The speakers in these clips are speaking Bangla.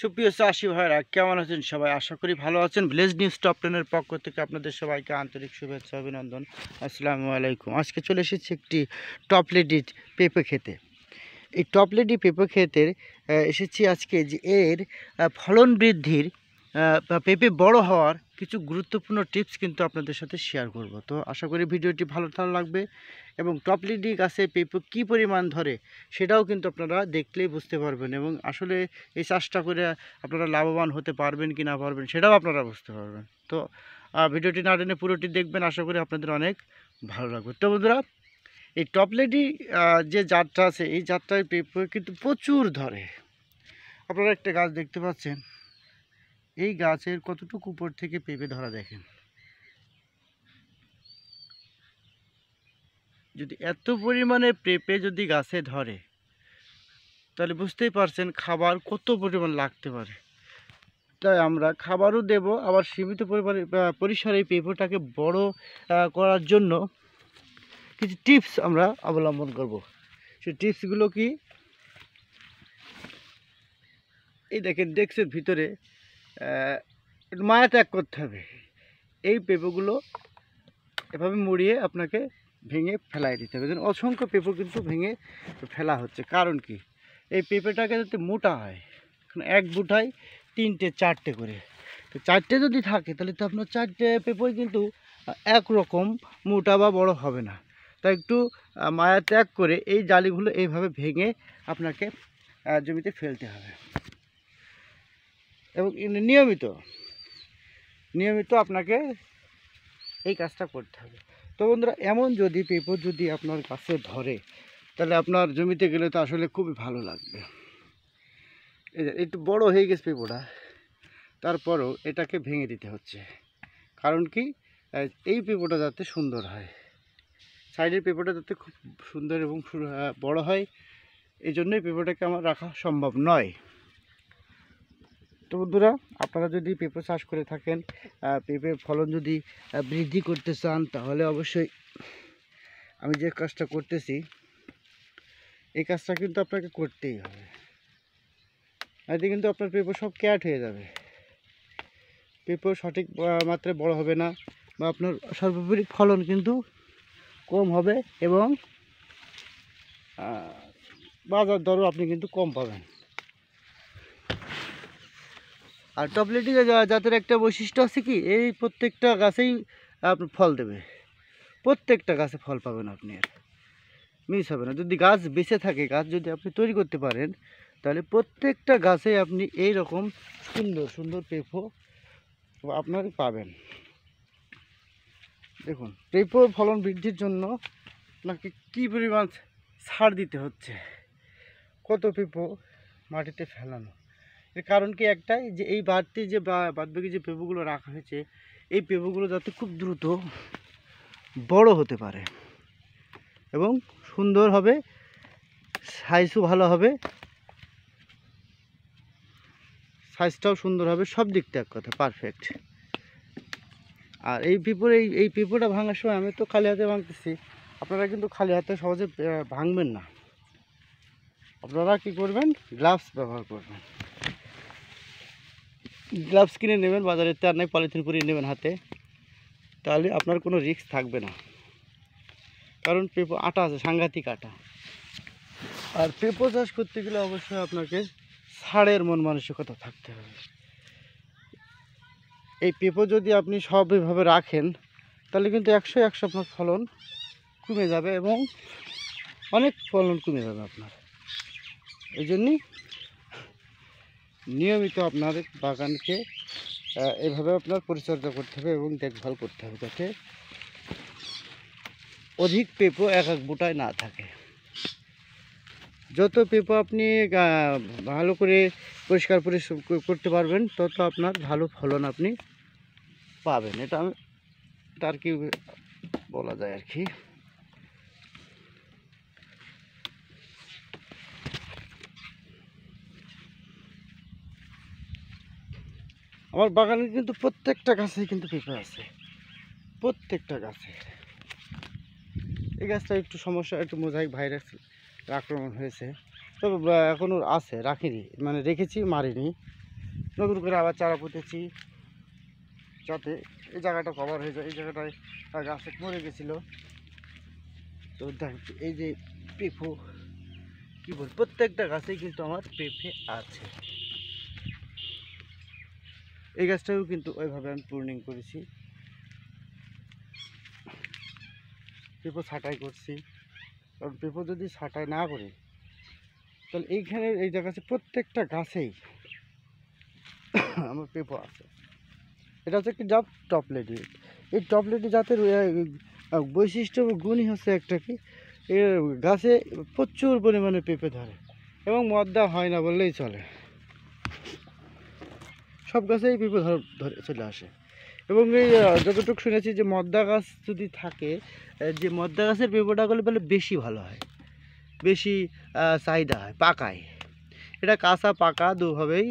সুপ্রিয় চাষি ভাইরা কেমন আছেন সবাই? আশা করি ভালো আছেন। ভিলেজ নিউজ টপ 10 এর পক্ষ থেকে আপনাদের সবাইকে আন্তরিক শুভেচ্ছা অভিনন্দন। আসসালামু আলাইকুম। আজকে চলে এসেছি একটি টপলেডি পেঁপে খেতে। এই টপলেডি পেঁপে খেতে এসেছি আজকে যে এর ফলন বৃদ্ধির বা পেঁপে বড় হওয়ার কিছু গুরুত্বপূর্ণ টিপস কিন্তু আপনাদের সাথে শেয়ার করব। তো আশা করি ভিডিওটি ভালো লাগবে এবং টপলেডি গাছে পেঁপে কী পরিমাণ ধরে সেটাও কিন্তু আপনারা দেখলেই বুঝতে পারবেন এবং আসলে এই চাষটা করে আপনারা লাভবান হতে পারবেন কি না পারবেন সেটাও আপনারা বুঝতে পারবেন। তো ভিডিওটি না টেনে পুরোটি দেখবেন, আশা করি আপনাদের অনেক ভালো লাগবে। তো বন্ধুরা, এই টপলেডি যে জাতটা আছে এই জাতটায় পেঁপে কিন্তু প্রচুর ধরে। আপনারা একটা গাছ দেখতে পাচ্ছেন, এই গাছের কতটুকু উপর থেকে পেঁপে ধরা দেখেন। যদি এত পরিমাণে পেঁপে যদি গাছে ধরে তাহলে বুঝতেই পারছেন খাবার কত পরিমাণ লাগতে পারে। তাই আমরা খাবারও দেব, আবার সীমিত পরিমাণে পরিসরে এই পেঁপেটাকে বড় করার জন্য কিছু টিপস আমরা অবলম্বন করব। সেই টিপসগুলো কি, এই দেখেন ডেস্কের ভিতরে একটু মায়া ত্যাগ করতে হবে। এই পেঁপেগুলো এভাবে মুড়িয়ে আপনাকে ভেঙে ফেলাই দিতে হবে। যেন অসংখ্য পেঁপে কিন্তু ভেঙে ফেলা হচ্ছে, কারণ কি এই পেঁপেটাকে যাতে মোটা হয়। এখন এক বুটায় 3টে 4টে করে, তো 4টে যদি থাকে তাহলে তো আপনার 4টে পেঁপেই কিন্তু একরকম মোটা বা বড় হবে না। তাই একটু মায়া ত্যাগ করে এই জালিগুলো এইভাবে ভেঙে আপনাকে জমিতে ফেলতে হবে এবং নিয়মিত আপনাকে এই কাজটা করতে হবে। তো বন্ধুরা, এমন যদি পেঁপে যদি আপনার গাছে ধরে তাহলে আপনার জমিতে গেলে তো আসলে খুবই ভালো লাগবে। এই যে একটু বড় হয়ে গেছে পেঁপেটা, তারপরও এটাকে ভেঙে দিতে হচ্ছে। কারণ কি, এই পেঁপেটা যাতে সুন্দর হয়, সাইডের পেঁপেটা যাতে খুব সুন্দর এবং বড় হয়, এই জন্যই পেঁপেটাকে আমার রাখা সম্ভব নয়। তো বন্ধুরা, আপনারা যদি পেঁপে চাষ করে থাকেন, পেঁপের ফলন যদি বৃদ্ধি করতে চান, তাহলে অবশ্যই আমি যে কাজটা করতেছি এই কাজটা কিন্তু আপনাকে করতেই হবে। এতে কিন্তু আপনার পেঁপে সব ক্যাট হয়ে যাবে, পেঁপে সঠিক মাত্রায় বড় হবে না, বা আপনার সর্বোপরি ফলন কিন্তু কম হবে এবং বাজার দরও আপনি কিন্তু কম পাবেন। আর টপলেডি জাতের একটা বৈশিষ্ট্য আছে কি, এই প্রত্যেকটা গাছেই আপনার ফল দেবে, প্রত্যেকটা গাছে ফল পাবেন আপনি, আর মিস হবে না। যদি গাছ বেঁচে থাকে, গাছ যদি আপনি তৈরি করতে পারেন, তাহলে প্রত্যেকটা গাছে আপনি এই রকম সুন্দর সুন্দর পেঁপে আপনার পাবেন। দেখুন, পেঁপে ফলন বৃদ্ধির জন্য আপনাকে কী পরিমাণ সার দিতে হচ্ছে, কত পেঁপে মাটিতে ফেলানো। এর কারণ কি একটাই, যে এই বাড়তি যে বাদবাকি যে পেঁপেগুলো রাখা হয়েছে, এই পেঁপেগুলো যাতে খুব দ্রুত বড় হতে পারে এবং সুন্দর হবে, সাইজও ভালো হবে, সাইজটাও সুন্দর হবে, সব দিকটা এক কথা পারফেক্ট। আর এই পেঁপেটা ভাঙার সময় আমি তো খালি হাতে ভাঙতেছি, আপনারা কিন্তু খালি হাতে সহজে ভাঙবেন না। আপনারা কি করবেন, গ্লাভস ব্যবহার করবেন। গ্লাভস কিনে নেবেন বাজারে, তার নয় পলিথিন পরিয়ে নেবেন হাতে, তাহলে আপনার কোনো রিস্ক থাকবে না। কারণ পেঁপে আটা আছে, সাংঘাতিক আটা। আর পেঁপে চাষ করতে গেলে অবশ্যই আপনাকে সারের মন মানসিকতা থাকতে হবে। এই পেঁপে যদি আপনি সব এভাবে রাখেন তাহলে কিন্তু 100 আপনার ফলন কমে যাবে এবং অনেক ফলন কমে যাবে আপনার। এই জন্যই নিয়মিত আপনার বাগানকে এভাবে আপনার পরিচর্যা করতে হবে এবং দেখভাল করতে হবে, যাতে অধিক পেঁপে এক বুটায় না থাকে। যত পেঁপে আপনি ভালো করে পরিষ্কার পরিচ্ছন্ন করতে পারবেন, তত আপনার ভালো ফলন আপনি পাবেন। এটা আমি তার কি বলা যায় আর কি। আমার বাগানে কিন্তু প্রত্যেকটা গাছেই কিন্তু পেঁপে আছে, প্রত্যেকটা গাছে। এই গাছটা একটু সমস্যা, একটু মোজাইক ভাইরাস আক্রমণ হয়েছে, তবে এখনও আছে, রাখিনি, মানে রেখেছি, মারিনি। নতুন করে আবার চারা পুঁতেছি যাতে এই জায়গাটা কভার হয়ে যায়। এই জায়গাটায় গাছ মরে গেছিলো। তো দেখ এই যে পেঁপো কী বল, প্রত্যেকটা গাছেই কিন্তু আমার পেঁপে আছে। এই গাছটাও কিন্তু ওইভাবে আমি প্রুনিং করেছি, পেঁপো ছাঁটাই করছি। কারণ পেঁপো যদি ছাঁটাই না করি তাহলে এইখানে এই জায়গাতে প্রত্যেকটা গাছেই আমার পেঁপো আছে। এটা হচ্ছে একটি জাত টপ লেডি। এই টপ লেডি জাতের বৈশিষ্ট্য গুণই হচ্ছে একটা কি, এর গাছে প্রচুর পরিমাণে পেঁপে ধরে এবং মদ্দা হয় না বললেই চলে। সব গাছেই পেঁপে ধরে চলে আসে। এবং এই যতটুকু শুনেছি যে মদ্দা গাছ যদি থাকে, যে মদ্দা গাছের পেঁপোটা করলে বলে বেশি ভালো হয়, বেশি চাহিদা হয়, পাকায়। এটা কাঁচা পাকা দুভাবেই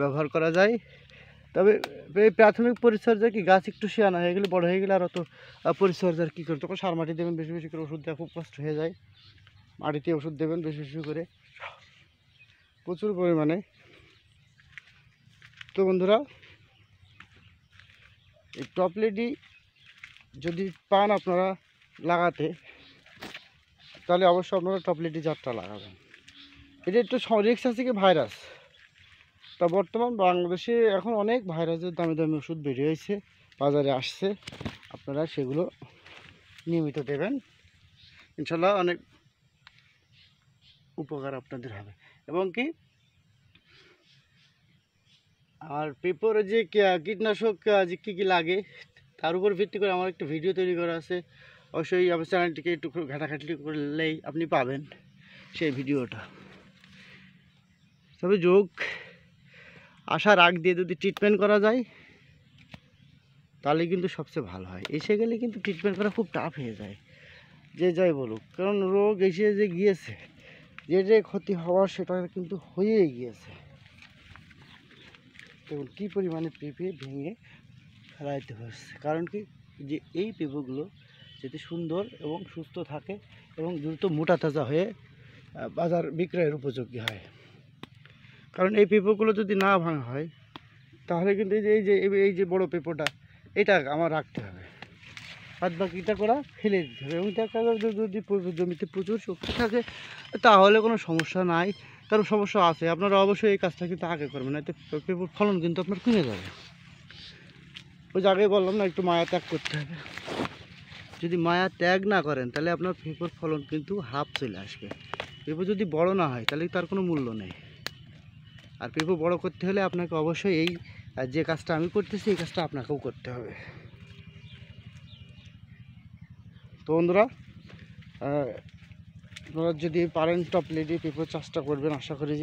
ব্যবহার করা যায়। তবে এই প্রাথমিক পরিচর্যা কি, গাছ একটু শিয়ানা হয়ে গেলে, বড় হয়ে গেলে আর অত পরিচর্যার কী করে, তখন সার মাটি দেবেন বেশি বেশি করে, ওষুধ দেওয়া খুব কষ্ট হয়ে যায়। মাটিতে ওষুধ দেবেন বেশি বেশি করে, প্রচুর পরিমাণে। তো বন্ধুরা, এই টপ লেডি যদি পান আপনারা লাগাতে, তাহলে অবশ্যই আপনারা টপ লেডি জাতটা লাগাবেন। এটা একটু রিস্ক আছে কি ভাইরাস। তা বর্তমান বাংলাদেশে এখন অনেক ভাইরাসের দামি দামি ওষুধ বেরিয়ে হয়েছে, বাজারে আসছে। আপনারা সেগুলো নিয়মিত দেবেন, ইনশাল্লাহ অনেক উপকার আপনাদের হবে। এবং কি আর পেঁপোর যে কীটনাশক যে কী কী লাগে তার উপর ভিত্তি করে আমার একটা ভিডিও তৈরি করা আছে। অবশ্যই আমার চ্যানেলটিকে একটু ঘাটাঘাটি করলেই আপনি পাবেন সেই ভিডিওটা। তবে যোগ আসার আগ দিয়ে যদি ট্রিটমেন্ট করা যায় তাহলে কিন্তু সবচেয়ে ভালো হয়। এসে গেলে কিন্তু ট্রিটমেন্ট করা খুব টাফ হয়ে যায়, যে যাই বলুক। কারণ রোগ এসে যে গিয়েছে, যে ক্ষতি হওয়ার সেটা কিন্তু হয়েই গিয়েছে। দেখুন কী পরিমাণে পেঁপে ভেঙে ফেলাইতে হচ্ছে। কারণ কি, যে এই পেঁপেগুলো যাতে সুন্দর এবং সুস্থ থাকে এবং দ্রুত মোটা তাজা হয়ে বাজার বিক্রয়ের উপযোগী হয়। কারণ এই পেঁপেগুলো যদি না ভাঙা হয় তাহলে কিন্তু এই যে বড় পেঁপোটা, এটা আমার রাখতে হবে, বাদ বাকিটা করা ফেলে দিতে হবে। এবং যদি জমিতে প্রচুর শক্তি থাকে তাহলে কোনো সমস্যা নাই। কারণ সমস্যা আছে, আপনারা অবশ্যই এই কাজটা কিন্তু আগে করবেন, এতে পেঁপোর ফলন কিন্তু আপনার কমে যাবে। ওই আগে বললাম না, একটু মায়া ত্যাগ করতে হবে। যদি মায়া ত্যাগ না করেন তাহলে আপনার পেঁপোর ফলন কিন্তু হাফ চলে আসবে। পেঁপো যদি বড় না হয় তাহলে তার কোনো মূল্য নেই। আর পেঁপো বড় করতে হলে আপনাকে অবশ্যই এই যে কাজটা আমি করতেছি এই কাজটা আপনাকেও করতে হবে। তো বন্ধুরা, আপনারা যদি পারেন টপ লেডি পেঁপো চাষটা করবেন, আশা করি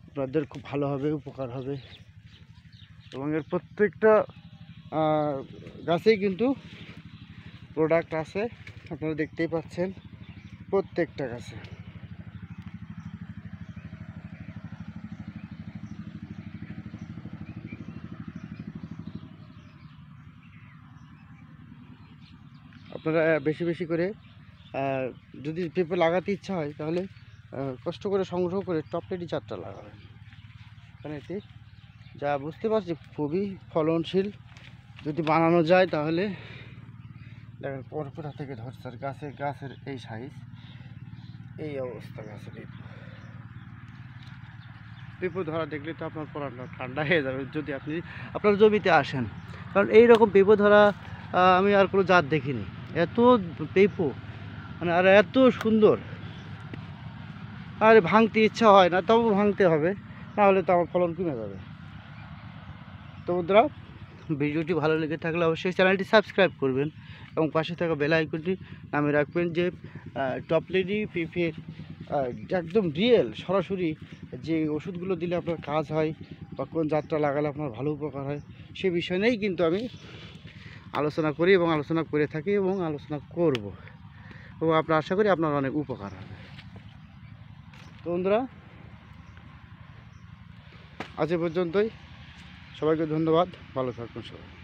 আপনাদের খুব ভালো হবে, উপকার হবে। এবং এর প্রত্যেকটা গাছেই কিন্তু প্রোডাক্ট আছে, আপনারা দেখতেই পাচ্ছেন প্রত্যেকটা গাছে। আপনারা বেশি বেশি করে যদি পেঁপে লাগাতে ইচ্ছা হয় তাহলে কষ্ট করে সংগ্রহ করে টপ লেডি চারটা লাগাবেন। কারণ এতে যা বুঝতে পারছি খুবই ফলনশীল। যদি বানানো যায় তাহলে দেখেন পরপরা থেকে ধরছে, আর গাছের এই সাইজ, এই অবস্থা গাছের। পেঁপো ধরা দেখলে তো আপনার পড়াটা ঠান্ডা হয়ে যাবে যদি আপনি আপনার জমিতে আসেন। কারণ এই রকম পেঁপো ধরা আমি আর কোনো জাত দেখিনি। এত পেঁপো মানে আর এত সুন্দর, আর ভাঙতে ইচ্ছা হয় না, তবু ভাঙতে হবে, নাহলে তো আমার ফলন কমে যাবে। তো বন্ধুরা, ভিডিওটি ভালো লেগে থাকলে অবশ্যই চ্যানেলটি সাবস্ক্রাইব করবেন এবং পাশে থাকা বেল আইকনটি নামে রাখবেন, যে টপ লেডি পেঁপের একদম রিয়েল সরাসরি যে ওষুধগুলো দিলে আপনার কাজ হয় বা কোন জাতটা লাগালে আপনার ভালো উপকার হয় সে বিষয় নিয়েই কিন্তু আমি আলোচনা করি এবং আলোচনা করে থাকি এবং আলোচনা করব, এবং আপনার আশা করি আপনার অনেক উপকার হবে। তো বন্ধুরা, আজ এ পর্যন্তই। সবাইকে ধন্যবাদ, ভালো থাকুন সবাই।